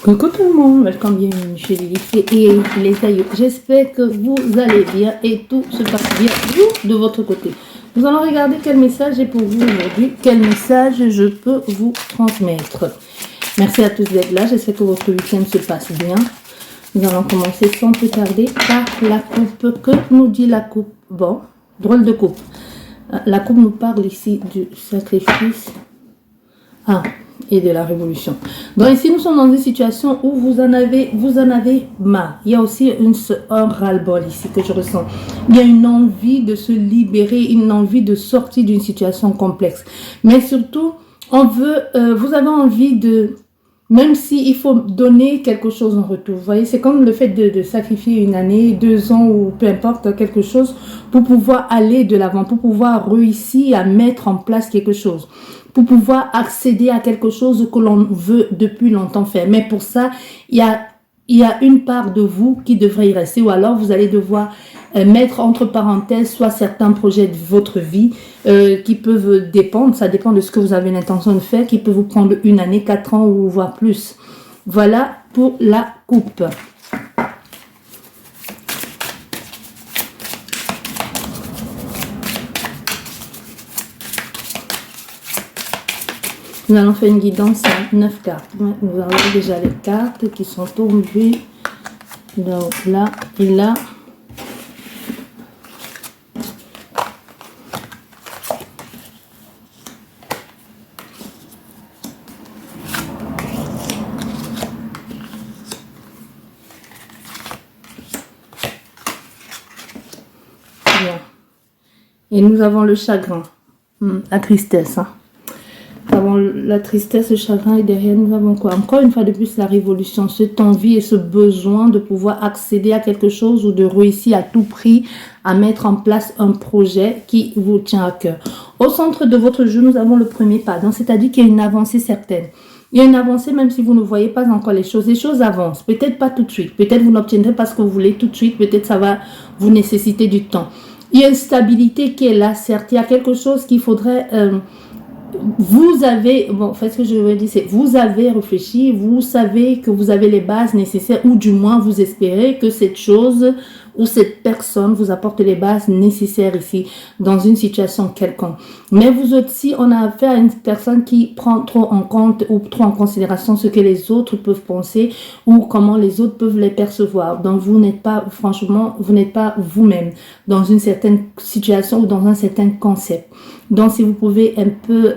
Coucou tout le monde, welcome, bienvenue chez Lily et les aïeux. J'espère que vous allez bien et tout se passe bien, vous, de votre côté. Nous allons regarder quel message est pour vous aujourd'hui, quel message je peux vous transmettre. Merci à tous d'être là, j'espère que votre week-end se passe bien. Nous allons commencer sans plus tarder par la coupe. Que nous dit la coupe? Bon, drôle de coupe. La coupe nous parle ici du sacrifice. Et de la révolution. Donc ici, nous sommes dans une situation où vous en avez marre. Il y a aussi un ras-le-bol ici que je ressens. Il y a une envie de se libérer, une envie de sortir d'une situation complexe. Mais surtout, vous avez envie de, même s'il faut donner quelque chose en retour. Vous voyez, c'est comme le fait de sacrifier une année, 2 ans ou peu importe quelque chose pour pouvoir aller de l'avant, pour pouvoir réussir à mettre en place quelque chose, pour pouvoir accéder à quelque chose que l'on veut depuis longtemps faire. Mais pour ça, il y a une part de vous qui devrait y rester, ou alors vous allez devoir mettre entre parenthèses soit certains projets de votre vie qui peuvent dépendre, ça dépend de ce que vous avez l'intention de faire, qui peut vous prendre 1 année, 4 ans ou voire plus. Voilà pour la coupe. Nous allons faire une guidance à 9 cartes. Nous avons déjà les cartes qui sont tombées. Donc là et là. Bien. Et nous avons le chagrin, la tristesse. Nous avons la tristesse, le chagrin et derrière nous avons quoi? Encore une fois de plus la révolution, cette envie et ce besoin de pouvoir accéder à quelque chose ou de réussir à tout prix à mettre en place un projet qui vous tient à cœur. Au centre de votre jeu, nous avons le premier pas, c'est-à-dire qu'il y a une avancée certaine. Il y a une avancée même si vous ne voyez pas encore les choses. Les choses avancent, peut-être pas tout de suite, peut-être vous n'obtiendrez pas ce que vous voulez tout de suite, peut-être ça va vous nécessiter du temps. Il y a une stabilité qui est là, certes, il y a quelque chose qu'il faudrait... vous avez, bon, en fait, ce que je veux dire, c'est vous avez réfléchi, vous savez que vous avez les bases nécessaires, ou du moins vous espérez que cette chose ou cette personne vous apporte les bases nécessaires ici, dans une situation quelconque. Mais vous aussi, on a affaire à une personne qui prend trop en compte ou trop en considération ce que les autres peuvent penser ou comment les autres peuvent les percevoir. Donc, vous n'êtes pas, franchement, vous n'êtes pas vous-même dans une certaine situation ou dans un certain concept. Donc, si vous pouvez un peu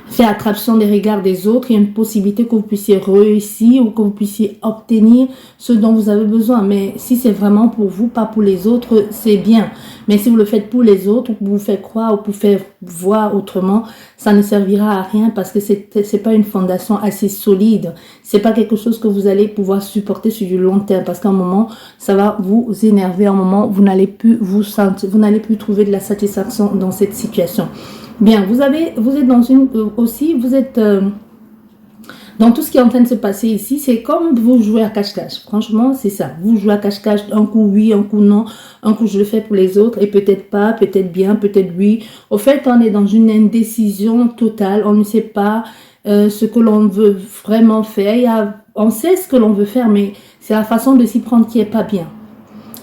faire attraction des regards des autres, il y a une possibilité que vous puissiez réussir ou que vous puissiez obtenir ce dont vous avez besoin. Mais si c'est vraiment pour vous, pas pour les autres, c'est bien. Mais si vous le faites pour les autres, ou pour vous faire croire ou pour faire voir autrement, ça ne servira à rien parce que c'est pas une fondation assez solide. C'est pas quelque chose que vous allez pouvoir supporter sur du long terme parce qu'à un moment, ça va vous énerver. À un moment, vous n'allez plus vous sentir, vous n'allez plus trouver de la satisfaction dans cette situation. Bien, vous êtes dans une vous êtes dans tout ce qui est en train de se passer ici, c'est comme vous jouez à cache-cache. Franchement, c'est ça. Vous jouez à cache-cache, un coup oui, un coup non, un coup je le fais pour les autres et peut-être pas, peut-être bien, peut-être oui. Au fait, on est dans une indécision totale. On ne sait pas ce que l'on veut vraiment faire. On sait ce que l'on veut faire, mais c'est la façon de s'y prendre qui est pas bien.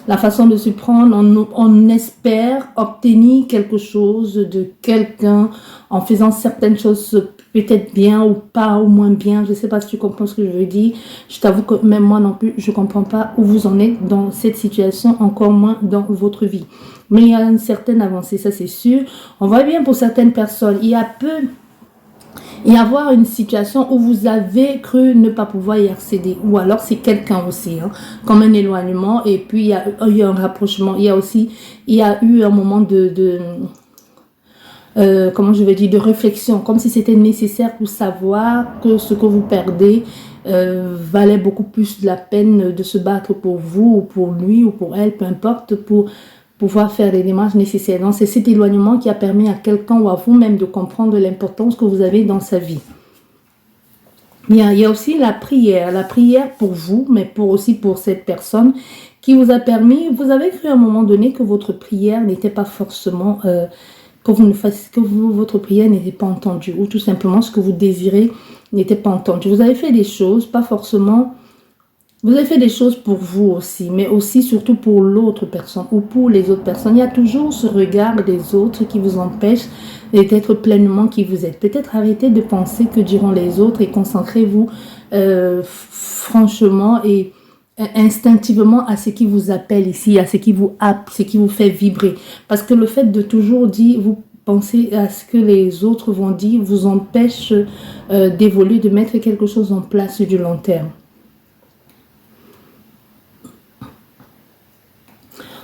La façon de se prendre, on espère obtenir quelque chose de quelqu'un en faisant certaines choses peut-être bien ou pas, ou moins bien. Je ne sais pas si tu comprends ce que je veux dire. Je t'avoue que même moi non plus, je ne comprends pas où vous en êtes dans cette situation, encore moins dans votre vie. Mais il y a une certaine avancée, ça c'est sûr. On voit bien pour certaines personnes, il y a y avoir une situation où vous avez cru ne pas pouvoir y accéder, ou alors c'est quelqu'un aussi, comme un éloignement, et puis il y a eu un rapprochement, il y a eu un moment comment je vais dire, de réflexion, comme si c'était nécessaire pour savoir que ce que vous perdez valait beaucoup plus de la peine de se battre pour vous, ou pour lui, ou pour elle, peu importe, pour pouvoir faire les démarches nécessaires. Donc, c'est cet éloignement qui a permis à quelqu'un ou à vous-même de comprendre l'importance que vous avez dans sa vie. Bien, il y a aussi la prière pour vous, mais aussi pour cette personne qui vous a permis, vous avez cru à un moment donné que votre prière n'était pas forcément, votre prière n'était pas entendue, ou tout simplement ce que vous désirez n'était pas entendu. Vous avez fait des choses, pas forcément... Vous avez fait des choses pour vous aussi, mais aussi surtout pour l'autre personne ou pour les autres personnes. Il y a toujours ce regard des autres qui vous empêche d'être pleinement qui vous êtes. Peut-être arrêtez de penser que diront les autres et concentrez-vous franchement et instinctivement à ce qui vous appelle ici, à ce qui vous fait vibrer. Parce que le fait de toujours dire, vous pensez à ce que les autres vont dire, vous empêche d'évoluer, de mettre quelque chose en place sur du long terme.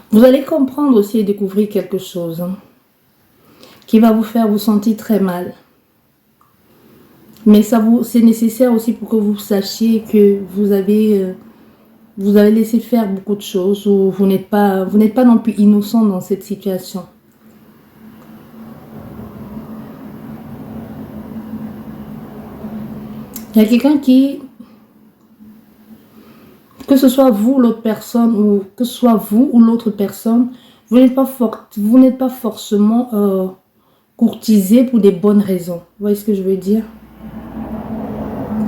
Vous allez comprendre aussi et découvrir quelque chose qui va vous faire vous sentir très mal. Mais c'est nécessaire aussi pour que vous sachiez que vous avez laissé faire beaucoup de choses ou vous n'êtes pas non plus innocent dans cette situation. Il y a quelqu'un qui... Que ce soit vous, l'autre personne, ou que ce soit vous ou l'autre personne, vous n'êtes pas forcément courtisé pour des bonnes raisons. Vous voyez ce que je veux dire?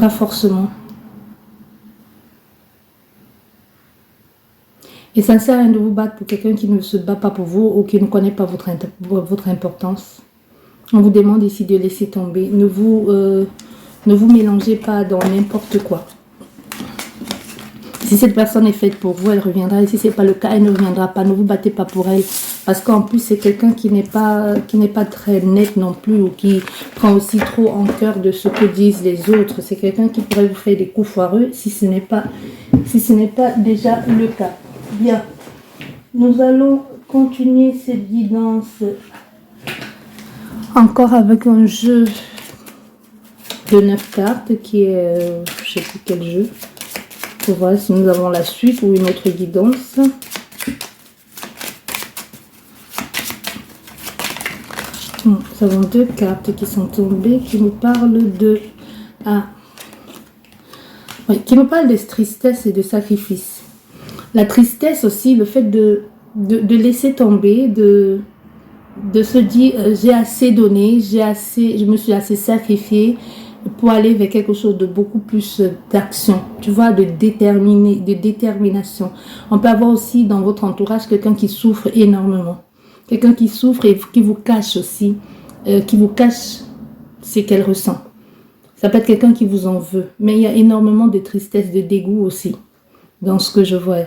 Pas forcément. Et ça ne sert à rien de vous battre pour quelqu'un qui ne se bat pas pour vous ou qui ne connaît pas votre importance. On vous demande ici de laisser tomber. Ne vous mélangez pas dans n'importe quoi. Si cette personne est faite pour vous, elle reviendra. Et si ce n'est pas le cas, elle ne reviendra pas. Ne vous battez pas pour elle. Parce qu'en plus, c'est quelqu'un qui n'est pas très net non plus. Ou qui prend aussi trop en cœur de ce que disent les autres. C'est quelqu'un qui pourrait vous faire des coups foireux si ce n'est pas déjà le cas. Bien. Nous allons continuer cette guidance. Encore avec un jeu de 9 cartes qui est... je ne sais plus quel jeu. Pour voir si nous avons la suite ou une autre guidance. Nous avons 2 cartes qui sont tombées qui nous parlent de... qui nous parlent de tristesse et de sacrifice. La tristesse aussi, le fait de laisser tomber, de se dire j'ai assez donné, je me suis assez sacrifié pour aller vers quelque chose de beaucoup plus d'action, tu vois, de détermination. On peut avoir aussi dans votre entourage quelqu'un qui souffre énormément. Quelqu'un qui souffre et qui vous cache aussi, qui vous cache ce qu'elle ressent. Ça peut être quelqu'un qui vous en veut, mais il y a énormément de tristesse, de dégoût aussi dans ce que je vois.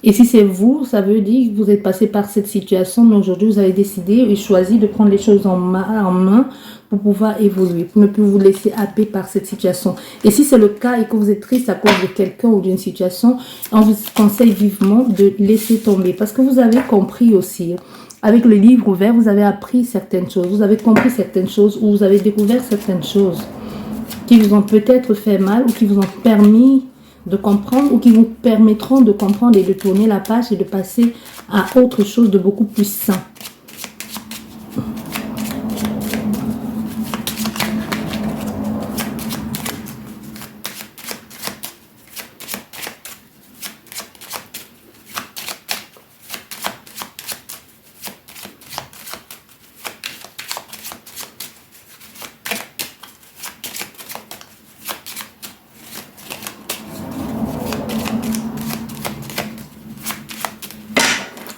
Et si c'est vous, ça veut dire que vous êtes passé par cette situation, mais aujourd'hui vous avez décidé et choisi de prendre les choses en main pour pouvoir évoluer, pour ne plus vous laisser happer par cette situation. Et si c'est le cas et que vous êtes triste à cause de quelqu'un ou d'une situation, on vous conseille vivement de laisser tomber. Parce que vous avez compris aussi, avec le livre ouvert, vous avez appris certaines choses, vous avez compris certaines choses ou vous avez découvert certaines choses qui vous ont peut-être fait mal ou qui vous ont permis de comprendre ou qui vous permettront de comprendre et de tourner la page et de passer à autre chose de beaucoup plus sain.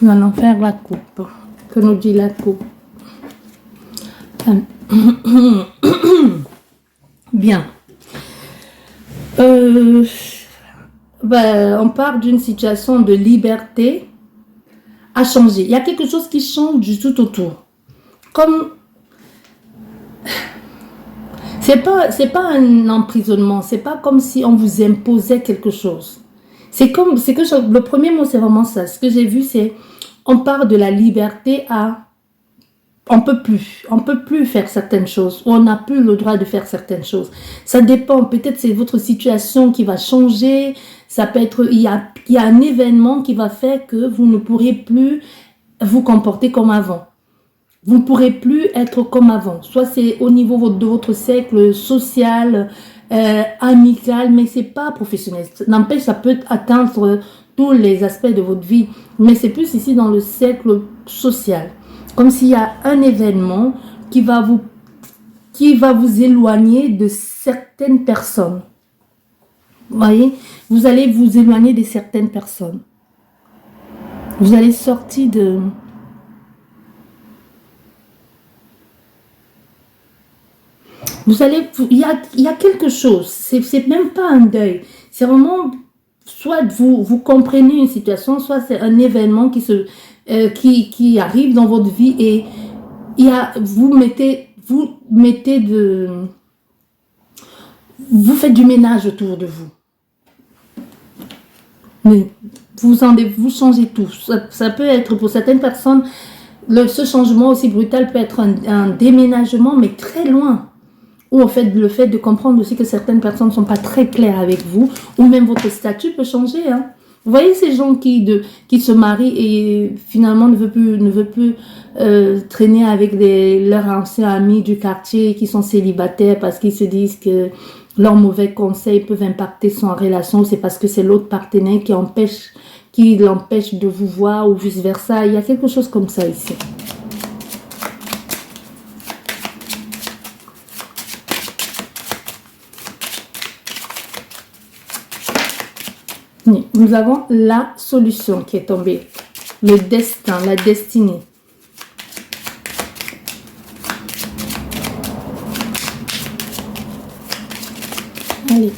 Nous allons faire la coupe. Que nous dit la coupe? Bien. On part d'une situation de liberté à changer. Il y a quelque chose qui change du tout autour. Comme... C'est pas un emprisonnement. C'est pas comme si on vous imposait quelque chose. Le premier mot, c'est vraiment ça. Ce que j'ai vu, c'est on part de la liberté à on peut plus faire certaines choses, ou on n'a plus le droit de faire certaines choses. Ça dépend, peut-être c'est votre situation qui va changer, ça peut être, il y a un événement qui va faire que vous ne pourrez plus vous comporter comme avant. Vous ne pourrez plus être comme avant. Soit c'est au niveau de votre cercle social, amical, mais c'est pas professionnel. N'empêche, ça peut atteindre tous les aspects de votre vie, mais c'est plus ici dans le cercle social. Comme s'il y a un événement qui va qui va vous éloigner de certaines personnes. Vous voyez, vous allez vous éloigner de certaines personnes. Vous allez sortir de... Vous allez... Il y a quelque chose. C'est même pas un deuil. C'est vraiment... Soit vous comprenez une situation, soit c'est un événement qui arrive dans votre vie et vous faites du ménage autour de vous. Mais vous changez tout. Ça peut être pour certaines personnes, ce changement aussi brutal peut être un déménagement, mais très loin. Ou en fait, le fait de comprendre aussi que certaines personnes ne sont pas très claires avec vous, ou même votre statut peut changer. Hein. Vous voyez ces gens qui se marient et finalement ne veulent plus traîner avec leurs anciens amis du quartier qui sont célibataires parce qu'ils se disent que leurs mauvais conseils peuvent impacter son relation. C'est parce que c'est l'autre partenaire qui l'empêche de vous voir ou vice versa. Il y a quelque chose comme ça ici. Nous avons la solution qui est tombée. Le destin, la destinée. Allez.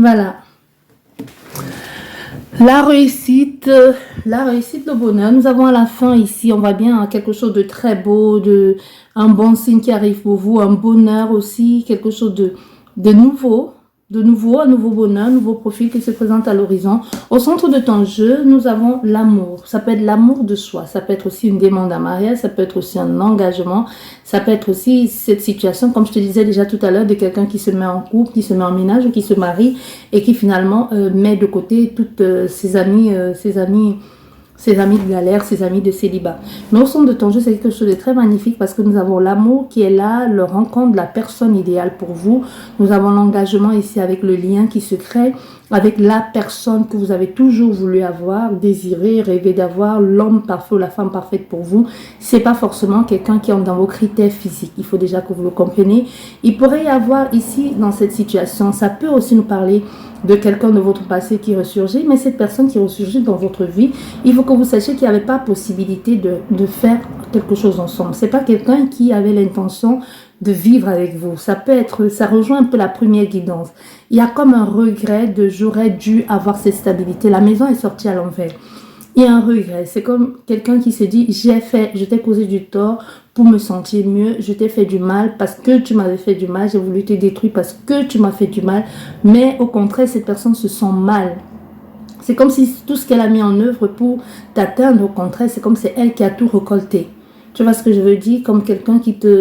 Voilà. La réussite, le bonheur. Nous avons à la fin ici, on voit bien quelque chose de très beau, un bon signe qui arrive pour vous, un bonheur aussi, quelque chose de nouveau. Un nouveau bonheur, un nouveau profil qui se présente à l'horizon. Au centre de ton jeu, nous avons l'amour. Ça peut être l'amour de soi, ça peut être aussi une demande en mariage, ça peut être aussi un engagement, ça peut être aussi cette situation, comme je te disais déjà tout à l'heure, de quelqu'un qui se met en couple, qui se met en ménage ou qui se marie et qui finalement met de côté toutes ses amis de galère, ses amis de célibat. Mais au centre de ton jeu, c'est quelque chose de très magnifique parce que nous avons l'amour qui est là, le rencontre de la personne idéale pour vous. Nous avons l'engagement ici avec le lien qui se crée, avec la personne que vous avez toujours voulu avoir, désiré, rêvé d'avoir, l'homme parfait ou la femme parfaite pour vous. C'est pas forcément quelqu'un qui entre dans vos critères physiques. Il faut déjà que vous le compreniez. Il pourrait y avoir ici, dans cette situation, ça peut aussi nous parler de quelqu'un de votre passé qui ressurgit, mais cette personne qui ressurgit dans votre vie, il faut que vous sachiez qu'il n'y avait pas possibilité de faire quelque chose ensemble. C'est pas quelqu'un qui avait l'intention de vivre avec vous. Ça peut être, ça rejoint un peu la première guidance. Il y a comme un regret de j'aurais dû avoir cette stabilité. La maison est sortie à l'envers. Il y a un regret. C'est comme quelqu'un qui se dit je t'ai causé du tort pour me sentir mieux. Je t'ai fait du mal parce que tu m'avais fait du mal. J'ai voulu te détruire parce que tu m'as fait du mal. Mais au contraire, cette personne se sent mal. C'est comme si tout ce qu'elle a mis en œuvre pour t'atteindre, au contraire, c'est comme si c'est elle qui a tout récolté. Tu vois ce que je veux dire? Comme quelqu'un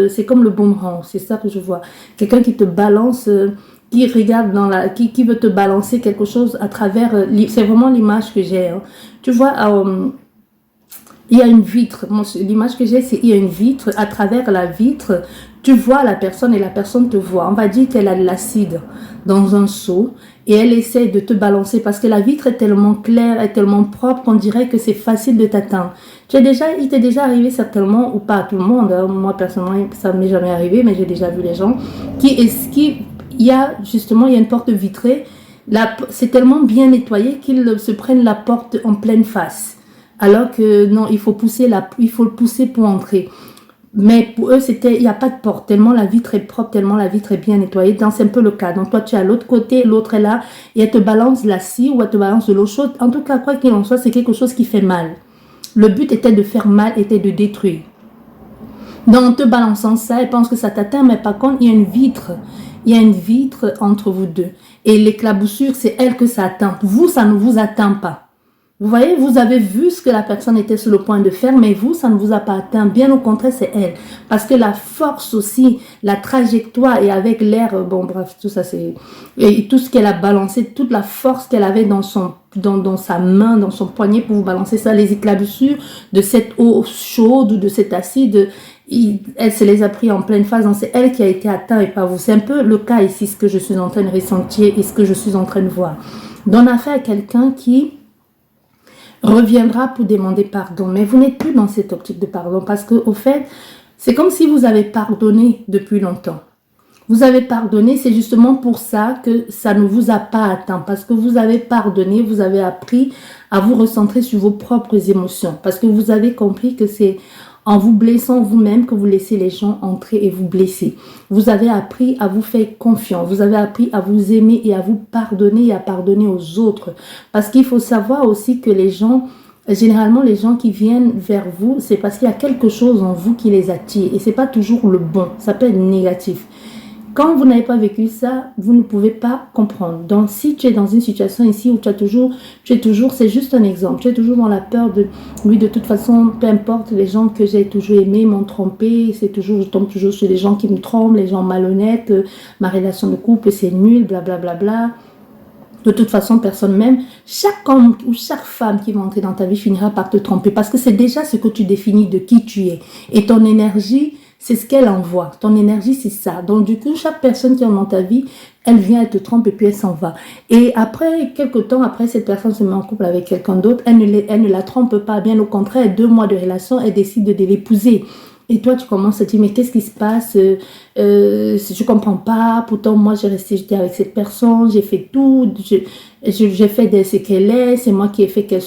c'est comme le boomerang. C'est ça que je vois. Quelqu'un qui te balance, qui regarde qui veut te balancer quelque chose à travers, c'est vraiment l'image que j'ai. Hein. Tu vois, il y a une vitre. L'image que j'ai, c'est il y a une vitre. À travers la vitre, tu vois la personne et la personne te voit. On va dire qu'elle a de l'acide dans un seau et elle essaie de te balancer parce que la vitre est tellement claire, est tellement propre qu'on dirait que c'est facile de t'atteindre. Il t'est déjà arrivé certainement, ou pas à tout le monde, hein. Moi personnellement, ça ne m'est jamais arrivé, mais j'ai déjà vu les gens il y a une porte vitrée. C'est tellement bien nettoyé qu'ils se prennent la porte en pleine face. Alors que non, il faut le pousser pour entrer. Mais pour eux, il n'y a pas de porte, tellement la vitre est propre, tellement la vitre est bien nettoyée. Donc, c'est un peu le cas. Donc, toi, tu es à l'autre côté, l'autre est là, et elle te balance de la scie ou elle te balance de l'eau chaude. En tout cas, quoi qu'il en soit, c'est quelque chose qui fait mal. Le but était de faire mal, était de détruire. Donc, en te balançant ça, elle pense que ça t'atteint, mais par contre, il y a une vitre. Il y a une vitre entre vous deux. Et l'éclaboussure, c'est elle que ça atteint. Vous, ça ne vous atteint pas. Vous voyez, vous avez vu ce que la personne était sur le point de faire, mais vous, ça ne vous a pas atteint. Bien au contraire, c'est elle. Parce que la force aussi, la trajectoire et avec l'air, bon bref, tout ça c'est... Et tout ce qu'elle a balancé, toute la force qu'elle avait dans sa main, dans son poignet pour vous balancer ça, les éclaboussures de cette eau chaude ou de cet acide, elle se les a pris en pleine phase. Donc c'est elle qui a été atteinte et pas vous. C'est un peu le cas ici, ce que je suis en train de ressentir et ce que je suis en train de voir. D'en affaire à quelqu'un qui reviendra pour demander pardon. Mais vous n'êtes plus dans cette optique de pardon parce que au fait, c'est comme si vous avez pardonné depuis longtemps. Vous avez pardonné, c'est justement pour ça que ça ne vous a pas atteint. Parce que vous avez pardonné, vous avez appris à vous recentrer sur vos propres émotions. Parce que vous avez compris que c'est en vous blessant vous-même que vous laissez les gens entrer et vous blesser. Vous avez appris à vous faire confiance. Vous avez appris à vous aimer et à vous pardonner et à pardonner aux autres. Parce qu'il faut savoir aussi que les gens, généralement les gens qui viennent vers vous, c'est parce qu'il y a quelque chose en vous qui les attire. Et c'est pas toujours le bon, ça peut être négatif. Quand vous n'avez pas vécu ça, vous ne pouvez pas comprendre. Donc, si tu es dans une situation ici où tu es toujours, c'est juste un exemple, tu es toujours dans la peur de, oui, de toute façon, peu importe, les gens que j'ai toujours aimés m'ont trompé, je tombe toujours sur les gens qui me trompent, les gens malhonnêtes, ma relation de couple, c'est nul, blablabla. Bla, bla, bla. De toute façon, personne m'aime. Chaque homme ou chaque femme qui va entrer dans ta vie finira par te tromper parce que c'est déjà ce que tu définis de qui tu es. Et ton énergie, c'est ce qu'elle envoie. Ton énergie, c'est ça. Donc, du coup, chaque personne qui est dans ta vie, elle vient, elle te trompe et puis elle s'en va. Et après, quelques temps après, cette personne se met en couple avec quelqu'un d'autre. Elle ne la trompe pas. Bien au contraire, 2 mois de relation, elle décide de l'épouser. Et toi, tu commences à te dire, mais qu'est-ce qui se passe? Je comprends pas. Pourtant, moi, j'étais avec cette personne, j'ai fait tout. J'ai fait de ce qu'elle est. C'est moi qui ai fait qu'elle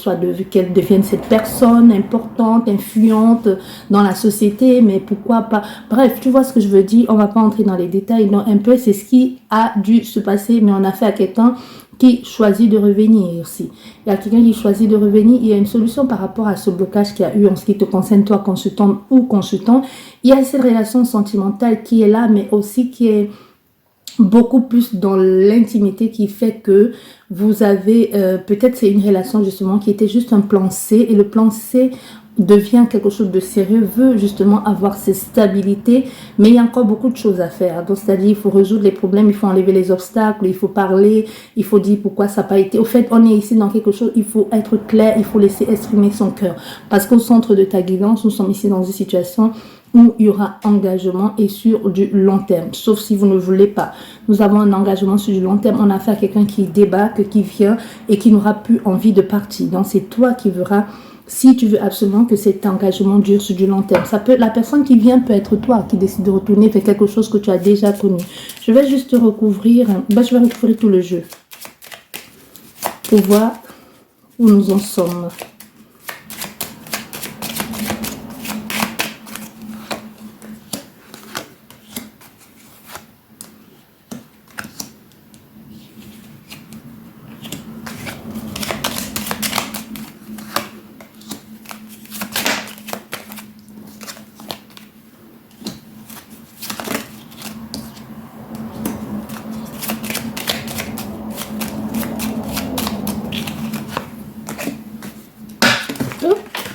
devienne cette personne importante, influente dans la société. Mais pourquoi pas? Bref, tu vois ce que je veux dire. On va pas entrer dans les détails. Donc, un peu, c'est ce qui a dû se passer. Mais on a fait à quelqu'un qui choisit de revenir aussi. Il y a quelqu'un qui choisit de revenir. Il y a une solution par rapport à ce blocage qu'il y a eu en ce qui te concerne, toi, consultant ou consultant. Il y a cette relation sentimentale qui est là, mais aussi qui est beaucoup plus dans l'intimité qui fait que vous avez, peut-être c'est une relation justement qui était juste un plan C et le plan C devient quelque chose de sérieux, veut justement avoir cette stabilité, mais il y a encore beaucoup de choses à faire. Donc, c'est-à-dire, il faut résoudre les problèmes, il faut enlever les obstacles, il faut parler, il faut dire pourquoi ça n'a pas été. Au fait, on est ici dans quelque chose, il faut être clair, il faut laisser exprimer son cœur. Parce qu'au centre de ta guidance, nous sommes ici dans une situation où il y aura engagement et sur du long terme, sauf si vous ne voulez pas. Nous avons un engagement sur du long terme. On a affaire à quelqu'un qui débarque, qui vient et qui n'aura plus envie de partir. Donc, c'est toi qui verras si tu veux absolument que cet engagement dure sur du long terme. La personne qui vient peut être toi, qui décide de retourner vers quelque chose que tu as déjà connu. Je vais juste recouvrir, je vais recouvrir tout le jeu pour voir où nous en sommes.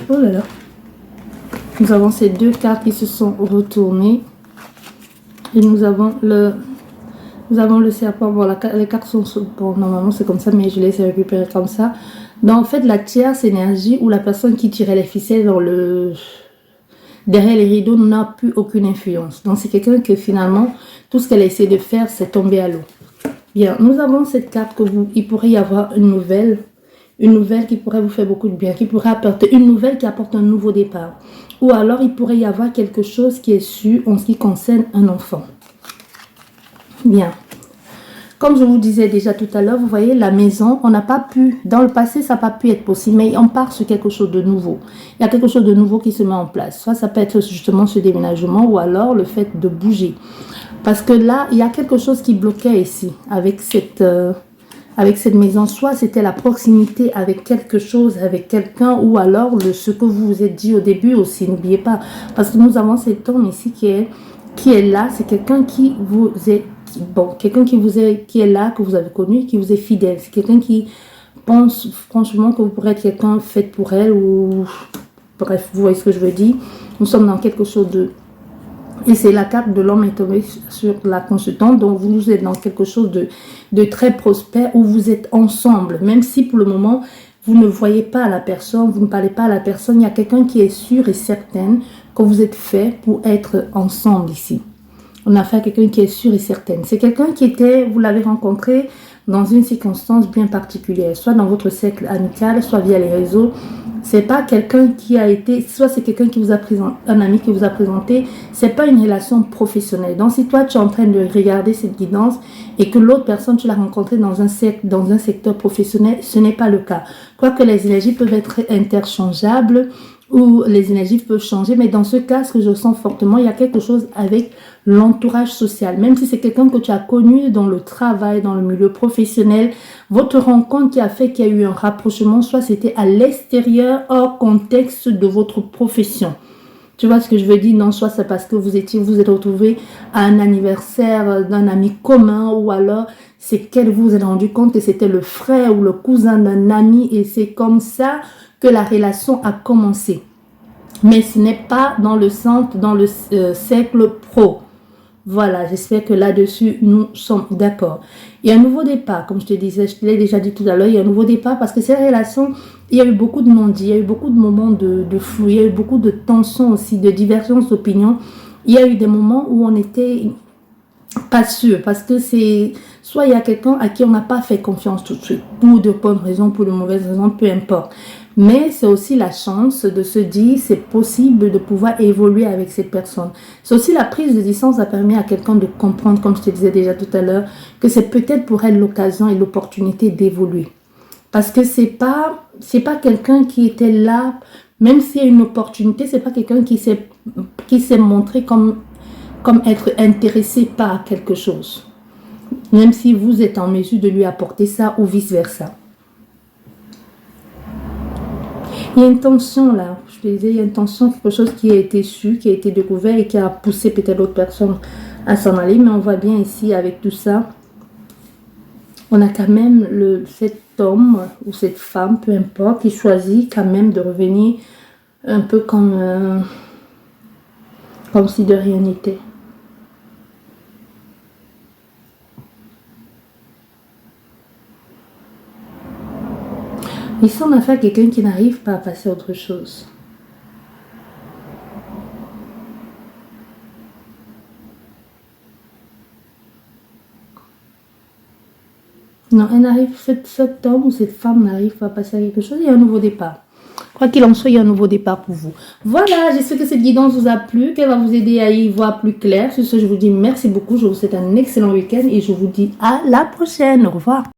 Oh là là. Nous avons ces 2 cartes qui se sont retournées. Et nous avons le serpent. Bon, les cartes sont... Bon, normalement, c'est comme ça, mais je les ai récupérées comme ça. Donc, en fait, la tierce énergie ou la personne qui tirait les ficelles derrière les rideaux n'a plus aucune influence. Donc, c'est quelqu'un que finalement, tout ce qu'elle a essayé de faire, c'est tomber à l'eau. Bien, nous avons cette carte il pourrait y avoir une nouvelle qui pourrait vous faire beaucoup de bien, qui pourrait apporter une nouvelle qui apporte un nouveau départ. Ou alors, il pourrait y avoir quelque chose qui est su en ce qui concerne un enfant. Bien. Comme je vous disais déjà tout à l'heure, vous voyez, la maison, on n'a pas pu, dans le passé, ça n'a pas pu être possible, mais on part sur quelque chose de nouveau. Il y a quelque chose de nouveau qui se met en place. Soit ça peut être justement ce déménagement ou alors le fait de bouger. Parce que là, il y a quelque chose qui bloquait ici avec cette maison. Soit c'était la proximité avec quelque chose, avec quelqu'un, ou alors ce que vous vous êtes dit au début aussi. N'oubliez pas, parce que nous avons cet homme ici qui est là. C'est quelqu'un qui vous est, qui est là, que vous avez connu, qui vous est fidèle. C'est quelqu'un qui pense franchement que vous pourrez être quelqu'un fait pour elle ou... Bref, vous voyez ce que je veux dire. Nous sommes dans quelque chose de... Et c'est la carte de l'homme est tombée sur la consultante. Donc, vous êtes dans quelque chose de très prospère où vous êtes ensemble. Même si pour le moment, vous ne voyez pas la personne, vous ne parlez pas à la personne. Il y a quelqu'un qui est sûr et certain que vous êtes fait pour être ensemble ici. On a affaire à quelqu'un qui est sûr et certain. C'est quelqu'un qui était, vous l'avez rencontré dans une circonstance bien particulière, soit dans votre cercle amical, soit via les réseaux. C'est pas quelqu'un qui a été, soit c'est quelqu'un qui vous a présenté, un ami qui vous a présenté, c'est pas une relation professionnelle. Donc si toi tu es en train de regarder cette guidance et que l'autre personne tu l'as rencontré dans un secteur professionnel, ce n'est pas le cas. Quoique les énergies peuvent être interchangeables ou les énergies peuvent changer, mais dans ce cas, ce que je sens fortement, il y a quelque chose avec l'entourage social. Même si c'est quelqu'un que tu as connu dans le travail, dans le milieu professionnel, votre rencontre qui a fait qu'il y a eu un rapprochement, soit c'était à l'extérieur, hors contexte de votre profession. Tu vois ce que je veux dire? Non, soit c'est parce que vous êtes retrouvé à un anniversaire d'un ami commun, ou alors c'est qu'elle vous êtes rendu compte que c'était le frère ou le cousin d'un ami, et c'est comme ça que la relation a commencé. Mais ce n'est pas dans le centre, dans le cercle pro. Voilà, j'espère que là-dessus, nous sommes d'accord. Il y a un nouveau départ, comme je te disais, je te l'ai déjà dit tout à l'heure, il y a un nouveau départ parce que cette relation, il y a eu beaucoup de non-dits, il y a eu beaucoup de moments de flou, il y a eu beaucoup de tensions aussi, de divergences d'opinion. Il y a eu des moments où on n'était pas sûr parce que c'est soit il y a quelqu'un à qui on n'a pas fait confiance tout de suite, pour de bonnes raisons, pour de mauvaises raisons, peu importe. Mais c'est aussi la chance de se dire c'est possible de pouvoir évoluer avec cette personne. C'est aussi la prise de distance a permis à quelqu'un de comprendre, comme je te disais déjà tout à l'heure, que c'est peut-être pour elle l'occasion et l'opportunité d'évoluer. Parce que c'est pas quelqu'un qui était là, même s'il y a une opportunité, c'est pas quelqu'un qui s'est montré comme être intéressé par quelque chose. Même si vous êtes en mesure de lui apporter ça ou vice-versa. Il y a une tension là, je te disais, il y a une tension, quelque chose qui a été su, qui a été découvert et qui a poussé peut-être d'autres personnes à s'en aller. Mais on voit bien ici avec tout ça, on a quand même cet homme ou cette femme, peu importe, qui choisit quand même de revenir un peu comme si de rien n'était. Ici, on a affaire à quelqu'un qui n'arrive pas à passer à autre chose. Non, elle n'arrive, cet homme ou cette femme n'arrive pas à passer à quelque chose. Il y a un nouveau départ. Quoi qu'il en soit, il y a un nouveau départ pour vous. Voilà, j'espère que cette guidance vous a plu, qu'elle va vous aider à y voir plus clair. Sur ce, je vous dis merci beaucoup. Je vous souhaite un excellent week-end et je vous dis à la prochaine. Au revoir.